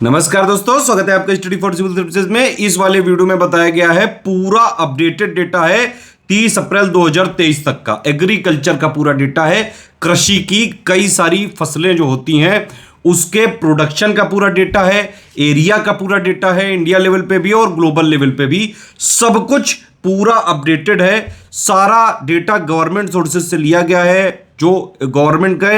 नमस्कार दोस्तों, स्वागत है आपका स्टडी फॉर सिविल सर्विसेज में। इस वाले वीडियो में बताया गया है पूरा अपडेटेड डेटा है 30 अप्रैल 2023 तक का एग्रीकल्चर का पूरा डेटा है। कृषि की कई सारी फसलें जो होती हैं उसके प्रोडक्शन का पूरा डेटा है, एरिया का पूरा डेटा है, इंडिया लेवल पे भी और ग्लोबल लेवल पे भी सब कुछ पूरा अपडेटेड है। सारा डेटा गवर्नमेंट सोर्सेज से लिया गया है, जो गवर्नमेंट का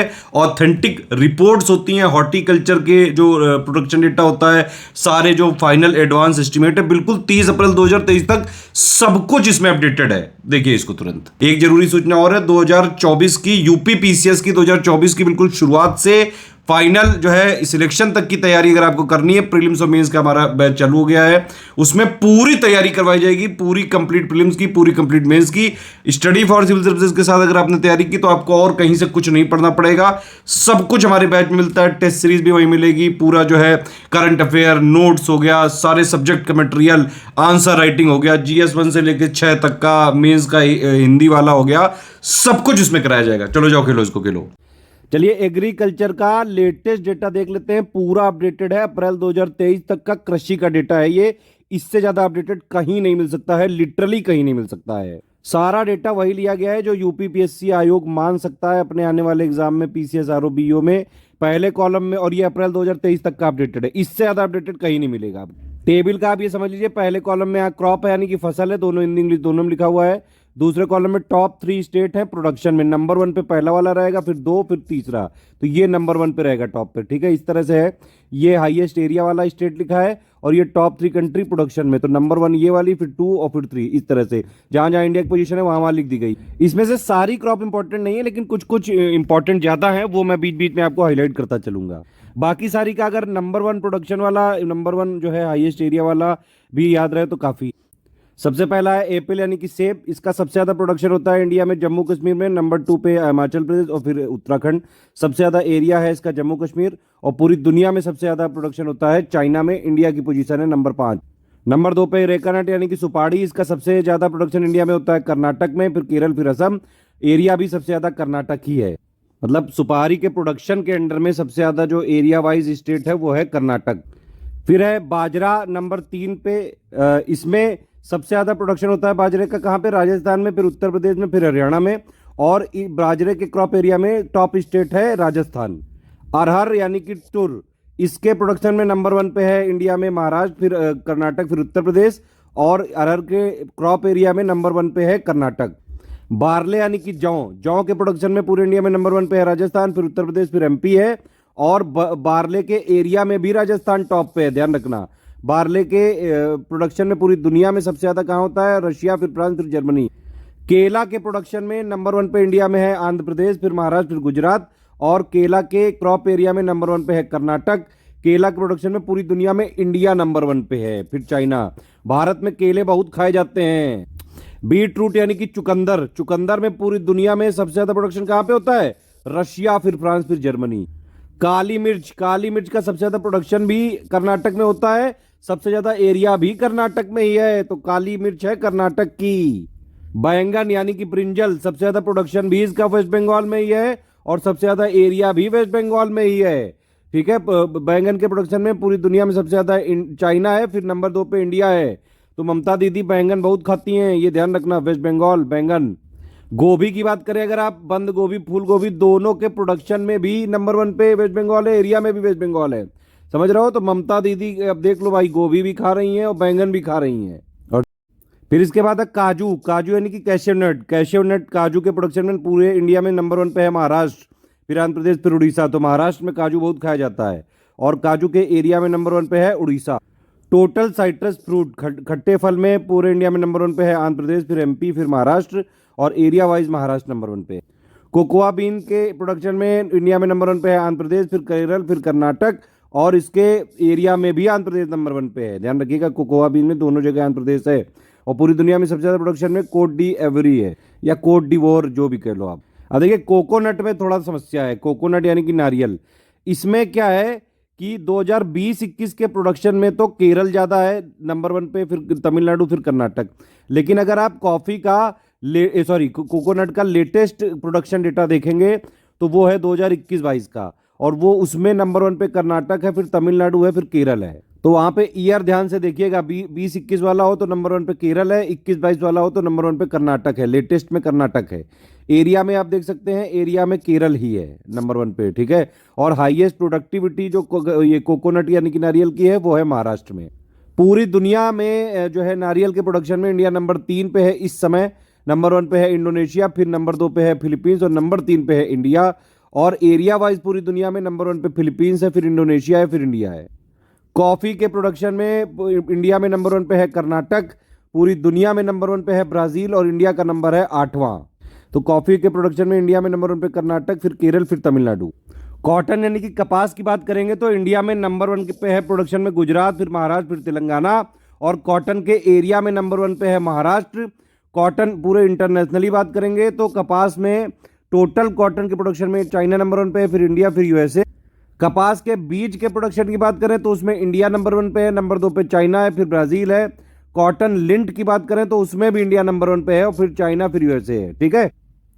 ऑथेंटिक रिपोर्ट्स होती हैं, हॉर्टिकल्चर के जो प्रोडक्शन डेटा होता है, सारे जो फाइनल एडवांस एस्टिमेट है, बिल्कुल 30 अप्रैल 2023 तक सब कुछ इसमें अपडेटेड है। देखिए इसको तुरंत। एक जरूरी सूचना और है, 2024 की यूपी पीसीएस की 2024 की बिल्कुल शुरुआत से फाइनल जो है सिलेक्शन तक की तैयारी अगर आपको करनी है, प्रीलिम्स और मेंस का हमारा बैच चालू हो गया है, उसमें पूरी तैयारी करवाई जाएगी, पूरी कंप्लीट प्रीलिम्स की, पूरी कंप्लीट मेंस की। स्टडी फॉर सिविल सर्विसेज के साथ अगर आपने तैयारी की तो आपको और कहीं से कुछ नहीं पढ़ना पड़ेगा, सब कुछ हमारे बैच में मिलता है। टेस्ट सीरीज भी वहीं मिलेगी, पूरा जो है करंट अफेयर, नोट्स हो गया, सारे सब्जेक्ट का मटेरियल, आंसर राइटिंग हो गया, जीएस 1 से लेकर 6 तक का, मेंस का हिंदी वाला हो गया, सब कुछ इसमें कराया जाएगा। चलो जाओ खेलो इसको, खेलो। चलिए एग्रीकल्चर का लेटेस्ट डेटा देख लेते हैं, पूरा अपडेटेड है। अप्रैल 2023 तक का कृषि का डेटा है ये। इससे ज्यादा अपडेटेड कहीं नहीं मिल सकता है, लिटरली कहीं नहीं मिल सकता है। सारा डेटा वही लिया गया है जो यूपीपीएससी आयोग मांग सकता है अपने आने वाले एग्जाम में, पीसीएस आरओ बीओ में, पहले कॉलम में। और ये अप्रैल 2023 तक का अपडेटेड है, इससे ज्यादा अपडेटेड कहीं नहीं मिलेगा। टेबल का आप ये समझ लीजिए, पहले कॉलम में क्रॉप है यानी कि फसल है, दोनों हिंदी इंग्लिश दोनों में लिखा हुआ है। दूसरे कॉलम में टॉप 3 स्टेट है प्रोडक्शन में, नंबर 1 पे पहला वाला रहेगा, फिर 2, फिर तीसरा, तो ये नंबर 1 पे रहेगा टॉप पे। ठीक है, इस तरह से है। ये हाईएस्ट एरिया वाला स्टेट लिखा है और ये टॉप 3 कंट्री प्रोडक्शन में, तो नंबर 1 ये वाली, फिर 2 और फिर 3, इस तरह से जहां जहां इंडिया की पोजीशन है वहां वहां लिख दी गई। इसमें से सारी क्रॉप इंपॉर्टेंट नहीं है, लेकिन कुछ कुछ इंपॉर्टेंट ज्यादा है, वो मैं बीच बीच में आपको हाईलाइट करता चलूंगा। बाकी सारी का अगर नंबर 1 प्रोडक्शन वाला, नंबर 1 जो है हाईएस्ट एरिया वाला भी याद रहे तो काफी। सबसे पहला है एप्पल यानी कि सेब, इसका सबसे ज्यादा प्रोडक्शन होता है इंडिया में, जम्मू कश्मीर में। नंबर 2 पे हिमाचल प्रदेश और फिर उत्तराखंड। सबसे ज्यादा एरिया है इसका जम्मू कश्मीर, और पूरी दुनिया में सबसे ज्यादा प्रोडक्शन होता है चाइना में। इंडिया की पोजीशन है नंबर 5। नंबर 2 पे रेकानट यानी कि सुपारी, इसका सबसे ज्यादा प्रोडक्शन इंडिया में होता है कर्नाटक में, फिर केरल, फिर असम। एरिया भी सबसे ज्यादा कर्नाटक ही है, मतलब सुपारी के प्रोडक्शन के अंडर में सबसे ज्यादा जो एरिया वाइज स्टेट है वो है कर्नाटक। फिर है बाजरा नंबर 3 पे, इसमें सबसे ज्यादा प्रोडक्शन होता है बाजरे का, कहाँ पे? राजस्थान में, फिर उत्तर प्रदेश में, फिर हरियाणा में। और बाजरे के क्रॉप एरिया में टॉप स्टेट है राजस्थान। अरहर यानी कि तुर, इसके प्रोडक्शन में नंबर 1 पे है इंडिया में महाराष्ट्र, फिर कर्नाटक, फिर उत्तर प्रदेश। और अरहर के क्रॉप एरिया में नंबर 1 पे है कर्नाटक। बारले यानी कि जौ, जौ के प्रोडक्शन में पूरे इंडिया में नंबर 1 पे है राजस्थान, फिर उत्तर प्रदेश, फिर एमपी है। और बारले के एरिया में भी राजस्थान टॉप पे है, ध्यान रखना। बारले के प्रोडक्शन में पूरी दुनिया में सबसे ज्यादा कहाँ होता है? रशिया, फिर फ्रांस, फिर जर्मनी। केला के प्रोडक्शन में नंबर 1 पे इंडिया में है आंध्र प्रदेश, फिर महाराष्ट्र, फिर गुजरात। और केला के क्रॉप एरिया में नंबर 1 पे है कर्नाटक। केला के प्रोडक्शन में पूरी दुनिया में इंडिया नंबर 1 पे है, फिर चाइना। भारत में केले बहुत खाए जाते हैं। बीट रूट यानी कि चुकंदर, चुकंदर में पूरी दुनिया में सबसे ज्यादा प्रोडक्शन कहाँ पे होता है? रशिया, फिर फ्रांस, फिर जर्मनी। काली मिर्च, काली मिर्च का सबसे ज्यादा प्रोडक्शन भी कर्नाटक में होता है, सबसे ज्यादा एरिया भी कर्नाटक में ही है, तो काली मिर्च है कर्नाटक की। बैंगन यानी कि ब्रिंजल, सबसे ज्यादा प्रोडक्शन भी इसका वेस्ट बंगाल में ही है, और सबसे ज्यादा एरिया भी वेस्ट बंगाल में ही है। ठीक है, बैंगन के प्रोडक्शन में पूरी दुनिया में सबसे ज्यादा चाइना है, फिर नंबर 2 पे इंडिया है। तो ममता दीदी बैंगन बहुत खाती हैं, ये ध्यान रखना, वेस्ट बंगाल बैंगन। गोभी की बात करें अगर आप, बंद गोभी, फूल गोभी, दोनों के प्रोडक्शन में भी नंबर 1 पे वेस्ट बंगाल है, एरिया में भी वेस्ट बंगाल है, समझ रहे हो? तो ममता दीदी अब देख लो भाई, गोभी भी खा रही हैं और बैंगन भी खा रही हैं। और फिर इसके बाद है काजू, काजू यानी कि कैशिव नट, कैशिव नट काजू के प्रोडक्शन में पूरे इंडिया में नंबर 1 पे है महाराष्ट्र, फिर आंध्र प्रदेश, फिर उड़ीसा। तो महाराष्ट्र में काजू बहुत खाया जाता है, और काजू के एरिया में नंबर 1 पे है उड़ीसा। टोटल साइट्रस फ्रूट, खट्टे फल में पूरे इंडिया में नंबर 1 पे है आंध्र प्रदेश, फिर एमपी, फिर महाराष्ट्र। और एरिया वाइज महाराष्ट्र नंबर 1 पे। कोकोआ बीन के प्रोडक्शन में इंडिया में नंबर 1 पे है आंध्र प्रदेश, फिर केरल, फिर कर्नाटक। और इसके एरिया में भी आंध्र प्रदेश नंबर 1 पे है, ध्यान रखिएगा। कोकोआ बीन में दोनों जगह आंध्र प्रदेश है। और पूरी दुनिया में सबसे ज्यादा प्रोडक्शन में कोट डी एवरी है, या कोट डिवोर, जो भी कह लो आप। अब देखिए कोकोनट में थोड़ा समस्या है। कोकोनट यानी कि नारियल, इसमें क्या है कि 2020-21 के प्रोडक्शन में तो केरल ज्यादा है नंबर 1 पे, फिर तमिलनाडु, फिर कर्नाटक। लेकिन अगर आप कॉफी का कोकोनट का लेटेस्ट प्रोडक्शन डेटा देखेंगे तो वो है 2021-22 का, और वो उसमें नंबर 1 पे कर्नाटक है, फिर तमिलनाडु है, फिर केरल है। तो वहां पे ईयर ध्यान से देखिएगा, 20-21 वाला हो तो नंबर 1 पे केरल है, 21-22 वाला हो तो नंबर 1 पे कर्नाटक है, लेटेस्ट में कर्नाटक है। एरिया में आप देख सकते हैं, एरिया में केरल ही है नंबर 1 पे, ठीक है। और हाईएस्ट प्रोडक्टिविटी जो ये कोकोनट यानी कि नारियल की है वो है महाराष्ट्र में। पूरी दुनिया में जो है नारियल के प्रोडक्शन में इंडिया नंबर 3 पे है इस समय। नंबर 1 पे है इंडोनेशिया, फिर नंबर 2 पे है फिलीपींस और नंबर 3 पे है इंडिया। और एरिया वाइज पूरी दुनिया में नंबर 1 पे फिलीपींस है, फिर इंडोनेशिया है, फिर इंडिया है। कॉफी के प्रोडक्शन में इंडिया में नंबर 1 पे है कर्नाटक, पूरी दुनिया में नंबर 1 पे है ब्राजील और इंडिया का नंबर है 8वां। तो कॉफी के प्रोडक्शन में इंडिया में नंबर 1 पे कर्नाटक, फिर केरल, फिर तमिलनाडु। कॉटन यानी कि कपास की बात करेंगे तो इंडिया में नंबर 1 पे है प्रोडक्शन में गुजरात, फिर महाराष्ट्र, फिर तेलंगाना। और कॉटन के एरिया में नंबर 1 पे है महाराष्ट्र। कॉटन पूरे इंटरनेशनली बात करेंगे तो कपास में टोटल कॉटन के प्रोडक्शन में चाइना नंबर 1 पे है, फिर इंडिया, फिर यूएसए। कपास के बीज के प्रोडक्शन की बात करें तो उसमें इंडिया नंबर 1 पे है, नंबर 2 पे चाइना है, फिर ब्राजील है। कॉटन लिंट की बात करें तो उसमें भी इंडिया नंबर 1 पे है और फिर चाइना, फिर यूएसए है, ठीक है।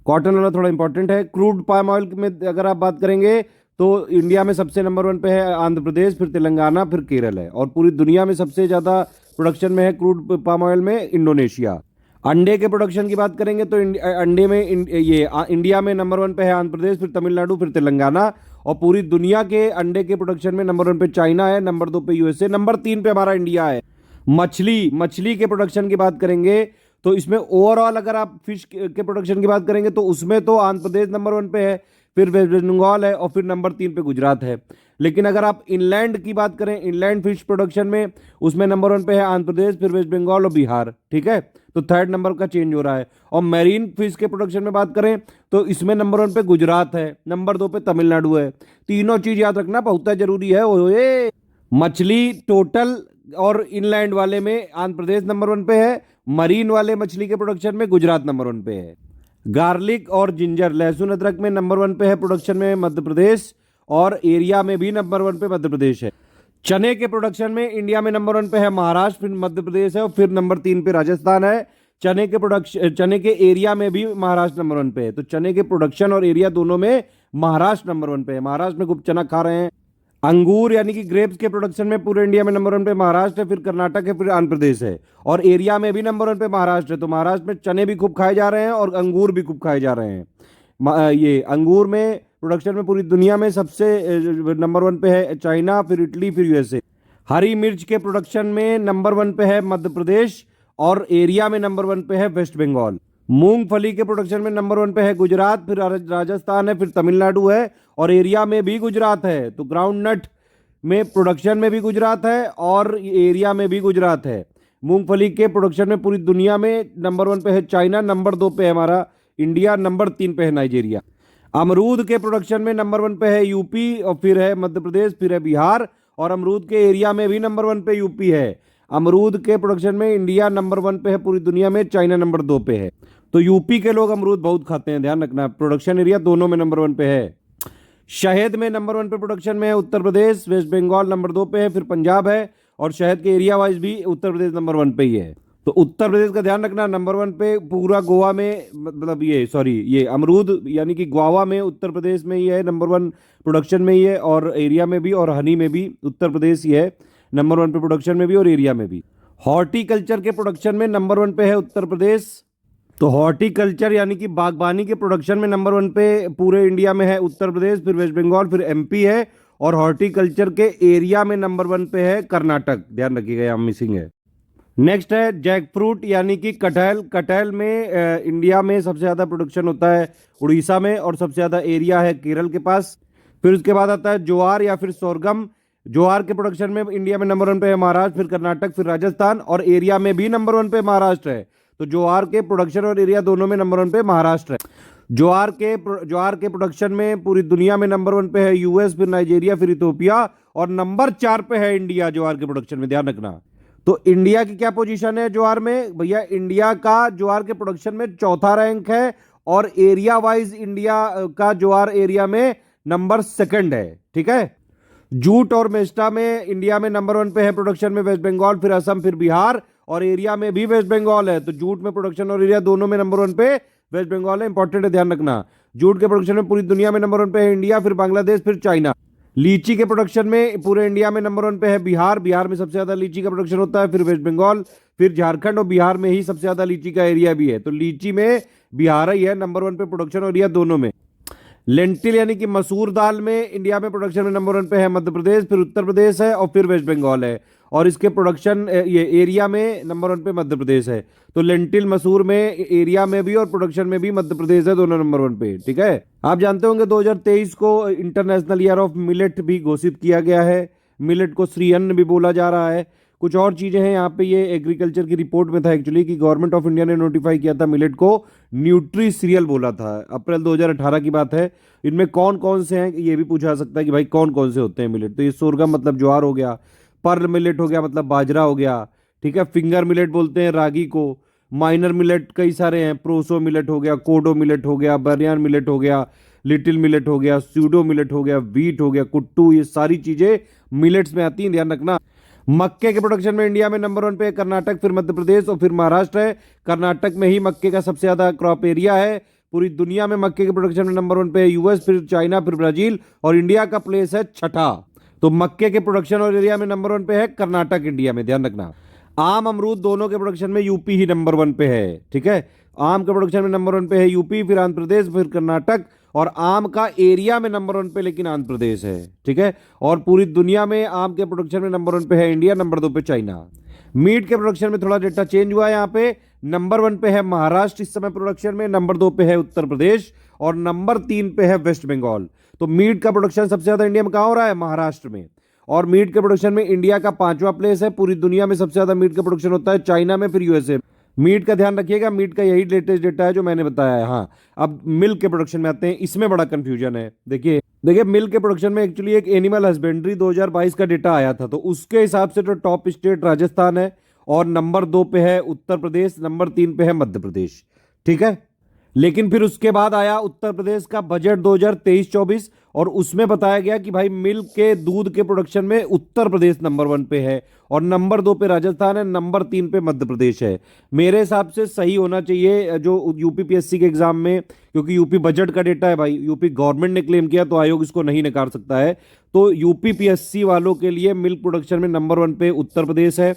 कॉटन वाला थोड़ा इंपॉर्टेंट है। क्रूड पाम ऑयल में अगर आप बात करेंगे तो इंडिया में सबसे नंबर 1 पे है आंध्र प्रदेश, फिर तेलंगाना, फिर केरल है। और पूरी दुनिया में सबसे ज़्यादा प्रोडक्शन में है क्रूड पाम ऑयल में इंडोनेशिया। अंडे के प्रोडक्शन की बात करेंगे तो अंडे में इंडिया में नंबर 1 पे है आंध्र प्रदेश, फिर तमिलनाडु, फिर तेलंगाना। और पूरी दुनिया के अंडे के प्रोडक्शन में नंबर 1 पे चाइना है, नंबर 2 पे यूएसए, नंबर 3 पे हमारा इंडिया है। मछली के प्रोडक्शन की बात करेंगे तो इसमें ओवरऑल अगर आप फिश के प्रोडक्शन की बात करेंगे तो उसमें तो आंध्र प्रदेश नंबर 1 पे है, फिर वेस्ट बंगाल है और फिर नंबर 3 पे गुजरात है। लेकिन अगर आप इनलैंड की बात करें, इनलैंड फिश प्रोडक्शन में उसमें नंबर 1 पे है आंध्र प्रदेश, फिर वेस्ट बंगाल और बिहार, ठीक है। तो थर्ड नंबर का चेंज हो रहा है। और मैरीन फिश के प्रोडक्शन में बात करें तो इसमें नंबर 1 पे गुजरात है, नंबर 2 पे तमिलनाडु है। तीनों चीज याद रखना बहुत जरूरी है। ओए मछली टोटल और इनलैंड वाले में आंध्र प्रदेश नंबर 1 पे है, मरीन वाले मछली के प्रोडक्शन में गुजरात नंबर 1 पे है। गार्लिक और जिंजर लहसुन अदरक में नंबर 1 पे है प्रोडक्शन में मध्य प्रदेश, और एरिया में भी नंबर 1 पे मध्य प्रदेश है। चने के प्रोडक्शन में इंडिया में नंबर 1 पे है महाराष्ट्र, फिर मध्य प्रदेश है और फिर नंबर 3 पे राजस्थान है। चने के एरिया में भी महाराष्ट्र नंबर 1 पे है। तो चने के प्रोडक्शन और एरिया दोनों में महाराष्ट्र नंबर 1 पे है। महाराष्ट्र में खूब चना खा रहे हैं। अंगूर यानी कि ग्रेप्स के प्रोडक्शन में पूरे इंडिया में नंबर 1 पे महाराष्ट्र है, फिर कर्नाटक है, फिर आंध्र प्रदेश है। और एरिया में भी नंबर 1 पे महाराष्ट्र है। तो महाराष्ट्र में चने भी खूब खाए जा रहे हैं और अंगूर भी खूब खाए जा रहे हैं। ये अंगूर में प्रोडक्शन में पूरी दुनिया में सबसे नंबर 1 पे है चाइना, फिर इटली, फिर यूएसए। हरी मिर्च के प्रोडक्शन में नंबर 1 पे है मध्य प्रदेश और एरिया में नंबर 1 पे है वेस्ट बंगाल। मूंगफली के प्रोडक्शन में नंबर 1 पे है गुजरात, फिर राजस्थान है, फिर तमिलनाडु है और एरिया में भी गुजरात है। तो ग्राउंड नट में प्रोडक्शन में भी गुजरात है और एरिया में भी गुजरात है। मूंगफली के प्रोडक्शन में पूरी दुनिया में नंबर 1 पे है चाइना, नंबर 2 पे है हमारा इंडिया, नंबर 3 पे है नाइजीरिया। अमरूद के प्रोडक्शन में नंबर 1 पे है यूपी और फिर है मध्य प्रदेश, फिर है बिहार। और अमरूद के एरिया में भी नंबर 1 पे यूपी है। अमरूद के प्रोडक्शन में इंडिया नंबर 1 पे है पूरी दुनिया में, चाइना नंबर 2 पे है। तो यूपी के लोग अमरूद बहुत खाते हैं, ध्यान रखना। प्रोडक्शन एरिया दोनों में नंबर 1 पे है। शहद में नंबर 1 पे प्रोडक्शन में है उत्तर प्रदेश, वेस्ट बंगाल नंबर 2 पे है, फिर पंजाब है। और शहद के एरिया वाइज भी उत्तर प्रदेश नंबर 1 पे ही है। तो उत्तर प्रदेश का ध्यान रखना, नंबर 1 पे पूरा गोवा में, मतलब ये अमरूद यानी कि गोवा में उत्तर प्रदेश में ही है, नंबर 1 प्रोडक्शन में ही है और एरिया में भी, और हनी में भी उत्तर प्रदेश ही है नंबर 1 पे प्रोडक्शन में भी और एरिया में भी। हॉर्टिकल्चर के प्रोडक्शन में नंबर 1 पे है उत्तर प्रदेश। तो हॉर्टिकल्चर यानी कि बागबानी के प्रोडक्शन में नंबर 1 पे पूरे इंडिया में है उत्तर प्रदेश, फिर वेस्ट बंगाल, फिर एमपी है। और हॉर्टिकल्चर के एरिया में नंबर 1 पे है कर्नाटक, ध्यान रखिएगा, यहाँ मिसिंग है। नेक्स्ट है जैक फ्रूट यानी कि कटहल। कटहल में इंडिया में सबसे ज़्यादा प्रोडक्शन होता है उड़ीसा में और सबसे ज़्यादा एरिया है केरल के पास। फिर उसके बाद आता है ज्वार या फिर सोरगम। ज्वार के प्रोडक्शन में इंडिया में नंबर 1 पे है महाराष्ट्र, फिर कर्नाटक, फिर राजस्थान और एरिया में भी नंबर 1 पे महाराष्ट्र है। तो ज्वार के प्रोडक्शन और एरिया दोनों में नंबर 1 पे महाराष्ट्र है। ज्वार के प्रोडक्शन में पूरी दुनिया में नंबर 1 पे है यूएस, फिर नाइजीरिया, फिर इथोपिया और नंबर 4 पे है इंडिया ज्वार के प्रोडक्शन में, ध्यान रखना। तो इंडिया की क्या पोजीशन है ज्वार में? भैया इंडिया का ज्वार के प्रोडक्शन में 4था रैंक है और एरिया वाइज इंडिया का ज्वार एरिया में नंबर 2 है, ठीक है। जूट और मेस्टा में इंडिया में नंबर 1 पे है प्रोडक्शन में वेस्ट बंगाल, फिर असम, फिर बिहार और एरिया में भी वेस्ट बंगाल है। तो जूट में प्रोडक्शन और एरिया दोनों में नंबर 1 पे वेस्ट बंगाल है, इंपॉर्टेंट है, ध्यान रखना। जूट के प्रोडक्शन में पूरी दुनिया में नंबर 1 पे है इंडिया, फिर बांग्लादेश, फिर चाइना। लीची के प्रोडक्शन में पूरे इंडिया में नंबर 1 पे है बिहार, बिहार में सबसे ज्यादा लीची का प्रोडक्शन होता है, फिर वेस्ट बंगाल, फिर झारखंड, और बिहार में ही सबसे ज्यादा लीची का एरिया भी है। तो लीची में बिहार ही है नंबर 1 पे प्रोडक्शन और एरिया दोनों में। लेंटिल यानी कि मसूर दाल में इंडिया में प्रोडक्शन में नंबर 1 पे है मध्य प्रदेश, फिर उत्तर प्रदेश है और फिर वेस्ट बंगाल है, और इसके प्रोडक्शन ये एरिया में नंबर 1 पे मध्य प्रदेश है। तो लेंटिल मसूर में एरिया में भी और प्रोडक्शन में भी मध्य प्रदेश है, दोनों नंबर 1 पे। ठीक है, आप जानते होंगे 2023 को इंटरनेशनल ईयर ऑफ मिलेट भी घोषित किया गया है। मिलेट को श्री अन्न भी बोला जा रहा है। कुछ और चीजें हैं यहाँ पे, ये एग्रीकल्चर की रिपोर्ट में था एक्चुअली कि गवर्नमेंट ऑफ इंडिया ने नोटिफाई किया था मिलेट को न्यूट्री सीरियल बोला था। अप्रैल 2018 की बात है। इनमें कौन कौन से हैं ये भी पूछा जा सकता है कि भाई कौन कौन से होते हैं मिलेट। तो ये सोरगम मतलब ज्वार हो गया, पर्ल मिलेट हो गया मतलब बाजरा हो गया, ठीक है, फिंगर मिलेट बोलते हैं रागी को, माइनर मिलेट कई सारे हैं, प्रोसो मिलेट हो गया, कोडो मिलेट हो गया, बरयान मिलेट हो गया, लिटिल मिलेट हो गया, स्यूडो मिलेट हो गया, व्हीट हो गया, कुट्टू, ये सारी चीजें मिलेट्स में आती हैं, ध्यान रखना। मक्के के प्रोडक्शन में इंडिया में नंबर 1 पे कर्नाटक, फिर मध्य प्रदेश और फिर महाराष्ट्र है। कर्नाटक में ही मक्के का सबसे ज्यादा क्रॉप एरिया है। पूरी दुनिया में मक्के के प्रोडक्शन में नंबर 1 पे है यूएस, फिर चाइना, फिर ब्राजील, और इंडिया का प्लेस है छठा। तो मक्के के प्रोडक्शन और एरिया में नंबर 1 पे है कर्नाटक इंडिया में, ध्यान रखना। आम अमरूद दोनों के प्रोडक्शन में यूपी ही नंबर 1 पे है। ठीक है, आम के प्रोडक्शन में नंबर 1 पे है यूपी, फिर आंध्र प्रदेश, फिर कर्नाटक, और आम का एरिया में नंबर 1 पे लेकिन आंध्र प्रदेश है। ठीक है, और पूरी दुनिया में आम के प्रोडक्शन में नंबर 1 पे है इंडिया, नंबर 2 पे चाइना। मीट के प्रोडक्शन में थोड़ा डेटा चेंज हुआ है। यहाँ पे नंबर 1 पे है महाराष्ट्र इस समय प्रोडक्शन में, नंबर 2 पे है उत्तर प्रदेश, और नंबर 3 पे है वेस्ट बंगाल। तो मीट का प्रोडक्शन सबसे ज्यादा इंडिया में कहाँ हो रहा है? महाराष्ट्र में। और मीट के प्रोडक्शन में इंडिया का 5वां प्लेस है। पूरी दुनिया में सबसे ज्यादा मीट का प्रोडक्शन होता है चाइना में, फिर यूएसए। मीट का ध्यान रखिएगा, मीट का यही लेटेस्ट डेटा है जो मैंने बताया है। हाँ, अब मिल्क के प्रोडक्शन में आते हैं, इसमें बड़ा कंफ्यूजन है। देखिए मिल्क के प्रोडक्शन में एक्चुअली एक एनिमल हस्बेंड्री 2022 का डेटा आया था, तो उसके हिसाब से तो टॉप स्टेट राजस्थान है, और नंबर 2 पे है उत्तर प्रदेश, नंबर 3 पे है मध्य प्रदेश। ठीक है, लेकिन फिर उसके बाद आया उत्तर प्रदेश का बजट 2023-24, और उसमें बताया गया कि भाई मिल्क के दूध के प्रोडक्शन में उत्तर प्रदेश नंबर 1 पे है, और नंबर 2 पे राजस्थान है, नंबर 3 पे मध्य प्रदेश है। मेरे हिसाब से सही होना चाहिए जो यूपीपीएससी के एग्जाम में, क्योंकि यूपी बजट का डेटा है भाई, यूपी गवर्नमेंट ने क्लेम किया तो आयोग इसको नहीं नकार सकता है। तो यूपीपीएससी वालों के लिए मिल्क प्रोडक्शन में नंबर 1 पे उत्तर प्रदेश है,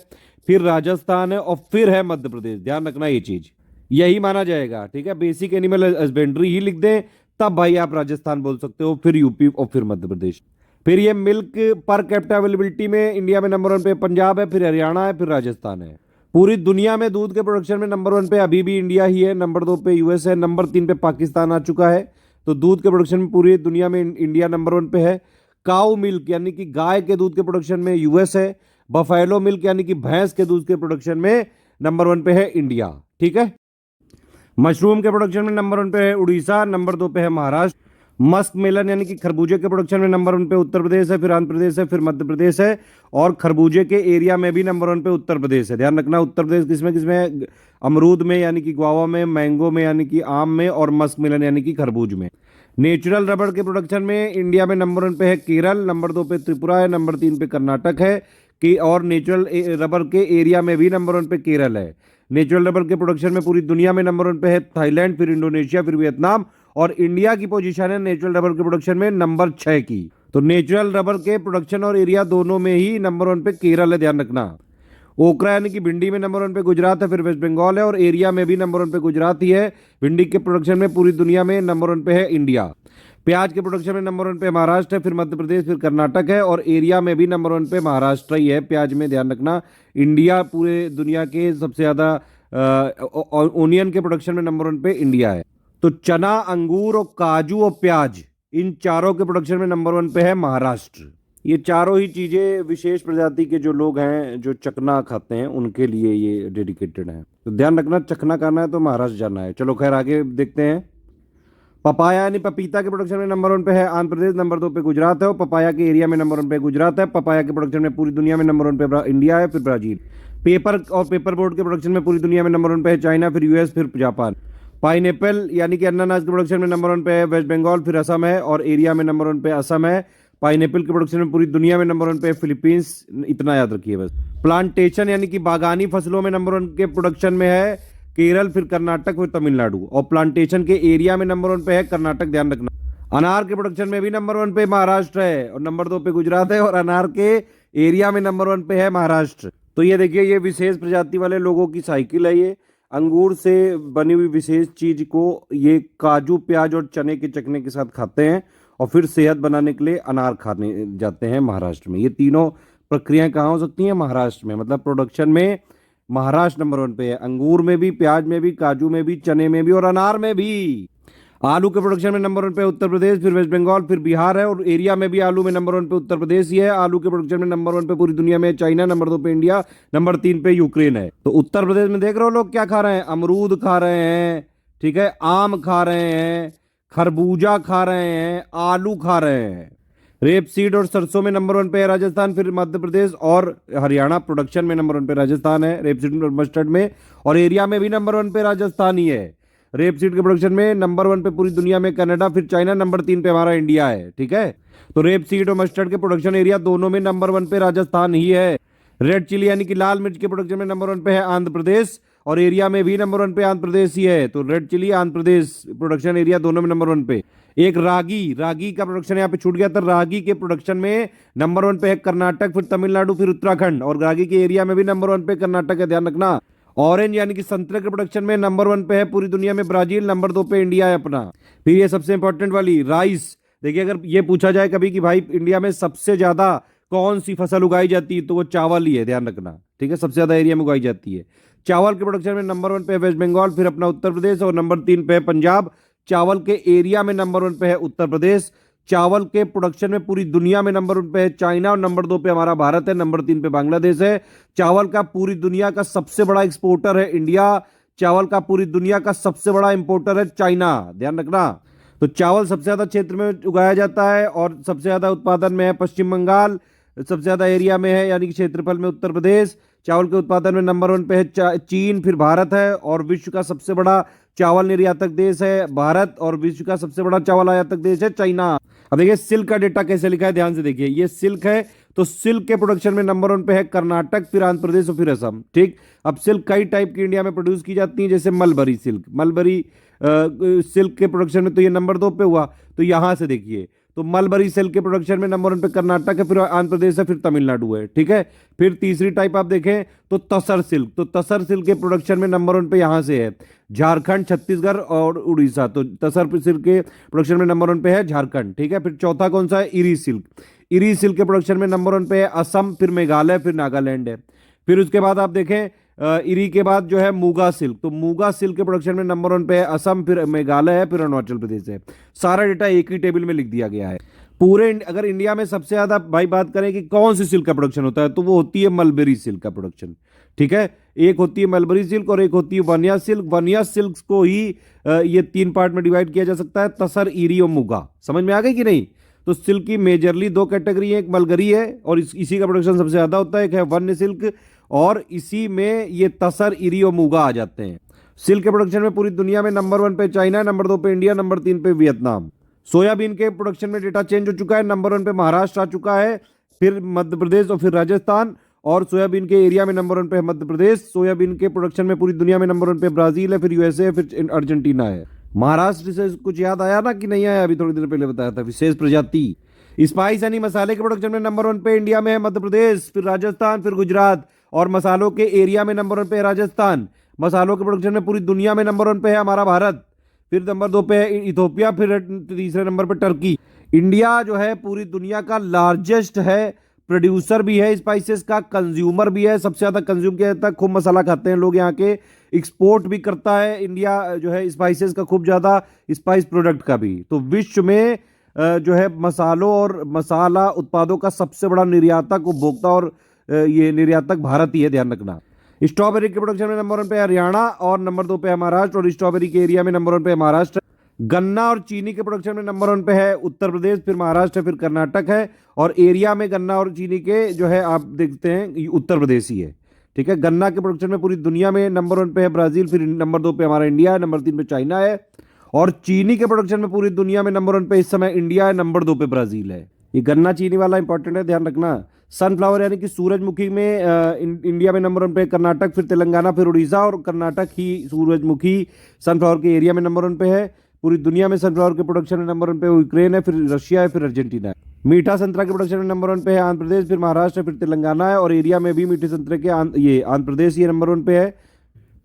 फिर राजस्थान है, और फिर है मध्य प्रदेश। ध्यान रखना ये चीज, यही माना जाएगा। ठीक है, बेसिक एनिमल हस्बेंड्री ही लिख दें, तब भाई आप राजस्थान बोल सकते हो, फिर यूपी और फिर मध्य प्रदेश। फिर ये मिल्क पर कैपिटा अवेलेबिलिटी में इंडिया में नंबर 1 पे पंजाब है, फिर हरियाणा है, फिर राजस्थान है। पूरी दुनिया में दूध के प्रोडक्शन में नंबर 1 पे अभी भी इंडिया ही है, नंबर 2 पे यूएस है, नंबर 3 पे पाकिस्तान आ चुका है। तो दूध के प्रोडक्शन में पूरी दुनिया में इंडिया नंबर 1 पे है। काऊ मिल्क यानी कि गाय के दूध के प्रोडक्शन में यूएस है। बफेलो मिल्क यानी कि भैंस के दूध के प्रोडक्शन में नंबर 1 पे है इंडिया। ठीक है, मशरूम के प्रोडक्शन में नंबर 1 पे है उड़ीसा, नंबर 2 पे है महाराष्ट्र। मस्क मेलन यानी कि खरबूजे के प्रोडक्शन में नंबर 1 पे उत्तर प्रदेश है, फिर आंध्र प्रदेश है, फिर मध्य प्रदेश है, और खरबूजे के एरिया में भी नंबर 1 पे उत्तर प्रदेश है। ध्यान रखना, उत्तर प्रदेश किसमें किसमें है? अमरूद में यानी कि गुआवा में, मैंगो में यानी कि आम में, और मस्क मेलन यानी कि खरबूज में। नेचुरल रबड़ के प्रोडक्शन में इंडिया में नंबर 1 पे है केरल, नंबर 2 पे त्रिपुरा है, नंबर 3 पे कर्नाटक है कि, और नेचुरल रबड़ के एरिया में भी नंबर 1 पे केरल है। नेचुरल रबर के प्रोडक्शन में पूरी दुनिया में नंबर 1 पे है थाईलैंड, फिर इंडोनेशिया, फिर वियतनाम, और इंडिया की पोजीशन है नेचुरल रबर के प्रोडक्शन में नंबर 6 की। तो नेचुरल रबर के प्रोडक्शन और एरिया दोनों में ही नंबर 1 पे केरल है, ध्यान रखना। ओकरा यानी कि भिंडी में नंबर 1 पे गुजरात है, फिर वेस्ट बंगाल है, और एरिया में भी नंबर 1 पे गुजरात ही है। भिंडी के प्रोडक्शन में पूरी दुनिया में नंबर 1 पे है इंडिया। प्याज के प्रोडक्शन में नंबर 1 पे महाराष्ट्र है, फिर मध्य प्रदेश, फिर कर्नाटक है, और एरिया में भी नंबर 1 पे महाराष्ट्र ही है प्याज में, ध्यान रखना। इंडिया पूरे दुनिया के सबसे ज्यादा ओनियन के प्रोडक्शन में नंबर 1 पे इंडिया है। तो चना, अंगूर और काजू और प्याज, इन चारों के प्रोडक्शन में नंबर 1 पे है महाराष्ट्र। ये चारों ही चीजें विशेष प्रजाति के जो लोग हैं जो चकना खाते हैं उनके लिए ये डेडिकेटेड है। तो ध्यान रखना, चकना खाना है तो महाराष्ट्र जाना है। चलो खैर आगे देखते हैं। पपाया यानी पपीता के प्रोडक्शन में नंबर 1 पे है आंध्र प्रदेश, नंबर 2 पे गुजरात है, और पपाया के एरिया में नंबर 1 पे गुजरात है। पपाया के प्रोडक्शन में पूरी दुनिया में नंबर 1 पे इंडिया है, फिर ब्राजील। पेपर और पेपर बोर्ड के प्रोडक्शन में पूरी दुनिया में नंबर 1 पे है चाइना, फिर यूएस, फिर जापान। पाइनएप्पल यानी कि अनानास के प्रोडक्शन में नंबर 1 पे है वेस्ट बंगाल, फिर असम है, और एरिया में नंबर 1 पे असम है। पाइनएप्पल के प्रोडक्शन में पूरी दुनिया में नंबर 1 पे फिलीपींस, इतना याद रखिए बस। प्लांटेशन यानी कि बागानी फसलों में नंबर 1 के प्रोडक्शन में है केरल, फिर कर्नाटक, फिर तमिलनाडु। और प्लांटेशन के एरिया में नंबर 1 पे है कर्नाटक, ध्यान रखना। अनार के प्रोडक्शन में भी नंबर 1 पे महाराष्ट्र है और नंबर 2 पे गुजरात है, और अनार के एरिया में नंबर 1 पे है महाराष्ट्र। तो ये देखिए, ये विशेष प्रजाति वाले लोगों की साइकिल है। ये अंगूर से बनी हुई विशेष चीज को ये काजू, प्याज और चने के चखने के साथ खाते हैं और फिर सेहत बनाने के लिए अनार खाने जाते हैं महाराष्ट्र में। ये तीनों प्रक्रियाएं कहाँ हो सकती हैं? महाराष्ट्र में। मतलब प्रोडक्शन में महाराष्ट्र नंबर 1 पे है, अंगूर में भी, प्याज में भी, काजू में भी, चने में भी और अनार में भी। आलू के प्रोडक्शन में नंबर 1 पे उत्तर प्रदेश, फिर वेस्ट बंगाल, फिर बिहार है। और एरिया में भी आलू में नंबर 1 पे उत्तर प्रदेश ही है। आलू के प्रोडक्शन में नंबर 1 पे पूरी दुनिया में चाइना, नंबर 2 पे इंडिया, नंबर 3 पे यूक्रेन है। तो उत्तर प्रदेश में देख रहे हो लोग क्या खा रहे हैं? अमरूद खा रहे हैं, ठीक है, आम खा रहे हैं, खरबूजा खा रहे हैं, आलू खा रहे हैं। रेपसीड और सरसों में नंबर 1 पे है राजस्थान, फिर मध्य प्रदेश और हरियाणा। प्रोडक्शन में नंबर 1 पे राजस्थान है रेपसीड और मस्टर्ड में, और एरिया में भी नंबर 1 पे राजस्थान ही है। रेपसीड के प्रोडक्शन में नंबर 1 पे पूरी दुनिया में कनाडा, फिर चाइना, नंबर 3 पे हमारा इंडिया है, ठीक है। तो रेपसीड और मस्टर्ड के प्रोडक्शन एरिया दोनों में नंबर 1 पे राजस्थान ही है। रेड चिली यानी कि लाल मिर्च के प्रोडक्शन में नंबर 1 पे है आंध्र प्रदेश, और एरिया में भी नंबर 1 पे आंध्र प्रदेश ही है। तो red chilli, Andhra Pradesh, production area दोनों में नंबर 1 पे। एक रागी का प्रोडक्शन यहाँ पे छूट गया था। रागी के प्रोडक्शन में नंबर 1 पे है कर्नाटक, फिर तमिलनाडु, फिर उत्तराखंड, और रागी के एरिया में भी नंबर 1 पे कर्नाटक है, ध्यान रखना। ऑरेंज यानी कि संतरे के प्रोडक्शन में नंबर 1 पे है पूरी दुनिया में ब्राजील, नंबर 2 पे इंडिया है अपना। फिर ये सबसे इंपॉर्टेंट वाली राइस। देखिए, अगर ये पूछा जाए कभी कि भाई इंडिया में सबसे ज्यादा कौन सी फसल उगाई जाती है, तो वो चावल ही है, ध्यान रखना, ठीक है। सबसे ज्यादा एरिया में उगाई जाती है। चावल के प्रोडक्शन में नंबर 1 पे है वेस्ट बंगाल, फिर अपना उत्तर प्रदेश, और नंबर 3 पे है पंजाब। चावल के एरिया में नंबर 1 पे है उत्तर प्रदेश। चावल के प्रोडक्शन में पूरी दुनिया में नंबर 1 पे है चाइना, और नंबर 2 पे हमारा भारत है, नंबर 3 पे बांग्लादेश है। चावल का पूरी दुनिया का सबसे बड़ा एक्सपोर्टर है इंडिया। चावल का पूरी दुनिया का सबसे बड़ा इंपोर्टर है चाइना, ध्यान रखना। तो चावल सबसे ज्यादा क्षेत्र में उगाया जाता है और सबसे ज्यादा उत्पादन में है पश्चिम बंगाल, सबसे ज्यादा एरिया में है यानी कि क्षेत्रफल में उत्तर प्रदेश। चावल के उत्पादन में नंबर 1 पे है चीन, फिर भारत है, और विश्व का सबसे बड़ा चावल निर्यातक देश है भारत, और विश्व का सबसे बड़ा चावल आयातक देश है चाइना। अब देखिए सिल्क का डेटा कैसे लिखा है, ध्यान से देखिए। ये सिल्क है, तो सिल्क के प्रोडक्शन में नंबर 1 पे है कर्नाटक, फिर आंध्र प्रदेश और फिर असम, ठीक। अब सिल्क कई टाइप की इंडिया में प्रोड्यूस की जाती है, जैसे मलबरी सिल्क। मलबरी सिल्क के प्रोडक्शन में तो ये नंबर 2 पे हुआ। तो यहां से देखिए, तो मलबरी सिल्क के प्रोडक्शन में नंबर 1 पे कर्नाटक है, फिर आंध्र प्रदेश है, फिर तमिलनाडु है, ठीक है। फिर तीसरी टाइप आप देखें तो तसर सिल्क। तो तसर सिल्क के प्रोडक्शन में नंबर 1 पे यहां से है झारखंड, छत्तीसगढ़ और उड़ीसा। तो तसर सिल्क के प्रोडक्शन में नंबर 1 पे है झारखंड, ठीक है। फिर चौथा कौन सा है? इरी सिल्क। इरी सिल्क के प्रोडक्शन में नंबर 1 पे है असम, फिर मेघालय, फिर नागालैंड है। फिर उसके बाद आप देखें इरी के बाद जो है मूगा सिल्क। तो मूगा सिल्क के प्रोडक्शन में नंबर 1 पे है असम, फिर मेघालय है, फिर अरुणाचल प्रदेश है। सारा डेटा एक ही टेबल में लिख दिया गया है। पूरे अगर इंडिया में सबसे ज्यादा भाई बात करें कि कौन सी सिल्क का प्रोडक्शन होता है, तो वो होती है मलबेरी सिल्क का प्रोडक्शन, ठीक है। एक होती है मलबरी सिल्क और एक होती है वनिया सिल्क। वनिया सिल्क को ही ये 3 पार्ट में डिवाइड किया जा सकता है, तसर, इरी और मुगा। समझ में आ गई कि नहीं? तो सिल्क की मेजरली 2 कैटेगरी है, एक मलगरी है और इसी का प्रोडक्शन सबसे ज्यादा होता है, एक है वन्य सिल्क, और इसी में ये तसर, इरी और मुगा आ जाते हैं। सिल्क के प्रोडक्शन में पूरी दुनिया में नंबर 1 पे चाइना, नंबर 2 पे इंडिया, नंबर 3 पे वियतनाम। सोयाबीन के प्रोडक्शन में डेटा चेंज हो चुका है, नंबर 1 पे महाराष्ट्र आ चुका है, फिर मध्य प्रदेश और फिर राजस्थान। और सोयाबीन के एरिया में नंबर 1 पे है मध्य प्रदेश। सोयाबीन के प्रोडक्शन में पूरी दुनिया में नंबर 1 पे ब्राजील है, फिर यूएसए, फिर अर्जेंटीना है। महाराष्ट्र से कुछ याद आया ना कि नहीं आया? अभी थोड़ी देर पहले बताया था, विशेष प्रजाति। स्पाइस यानी मसाले के प्रोडक्शन में नंबर 1 पे इंडिया में है मध्य प्रदेश, फिर राजस्थान, फिर गुजरात। और मसालों के एरिया में नंबर 1 पे है राजस्थान। मसालों के प्रोडक्शन में पूरी दुनिया में नंबर 1 पे है हमारा भारत, फिर नंबर 2 पे है इथोपिया, फिर तीसरे नंबर पे टर्की। इंडिया जो है पूरी दुनिया का लार्जेस्ट है, प्रोड्यूसर भी है स्पाइसेस का, कंज्यूमर भी है, सबसे ज्यादा कंज्यूम किया जाता है, खूब मसाला खाते हैं लोग यहाँ के। एक्सपोर्ट भी करता है इंडिया जो है स्पाइसेस का, खूब ज्यादा स्पाइस प्रोडक्ट का भी। तो विश्व में जो है मसालों और मसाला उत्पादों का सबसे बड़ा निर्यातक, उपभोक्ता और ये निर्यातक भारत ही है, ध्यान रखना। स्ट्रॉबेरी के प्रोडक्शन में नंबर 1 पे हरियाणा और नंबर 2 पे है महाराष्ट्र, और स्ट्रॉबेरी के एरिया में नंबर 1 पे है महाराष्ट्र। गन्ना और चीनी के प्रोडक्शन में नंबर 1 पे है उत्तर प्रदेश, फिर महाराष्ट्र, फिर कर्नाटक है। और एरिया में गन्ना और चीनी के जो है आप देखते हैं उत्तर प्रदेश ही है, ठीक है। गन्ना के प्रोडक्शन में पूरी दुनिया में नंबर 1 पे है ब्राजील, फिर नंबर 2 पे हमारा इंडिया है, नंबर 3 पे चाइना है। और चीनी के प्रोडक्शन में पूरी दुनिया में नंबर 1 पे इस समय इंडिया है, नंबर 2 पे ब्राजील है। ये गन्ना चीनी वाला इंपॉर्टेंट है, ध्यान रखना। सनफ्लावर यानी कि सूरजमुखी में इंडिया में नंबर 1 पे कर्नाटक, फिर तेलंगाना, फिर उड़ीसा, और कर्नाटक ही सूरजमुखी सनफ्लावर के एरिया में नंबर 1 पे है। पूरी दुनिया में सनफ्लावर के प्रोडक्शन में नंबर 1 पे यूक्रेन है, फिर रशिया है, फिर अर्जेंटीना है। मीठा संतरा के प्रोडक्शन में नंबर 1 पे है आंध्र प्रदेश, फिर महाराष्ट्र, फिर तेलंगाना है, और एरिया में भी मीठे संतरे के ये आंध्र प्रदेश ये नंबर 1 पे है।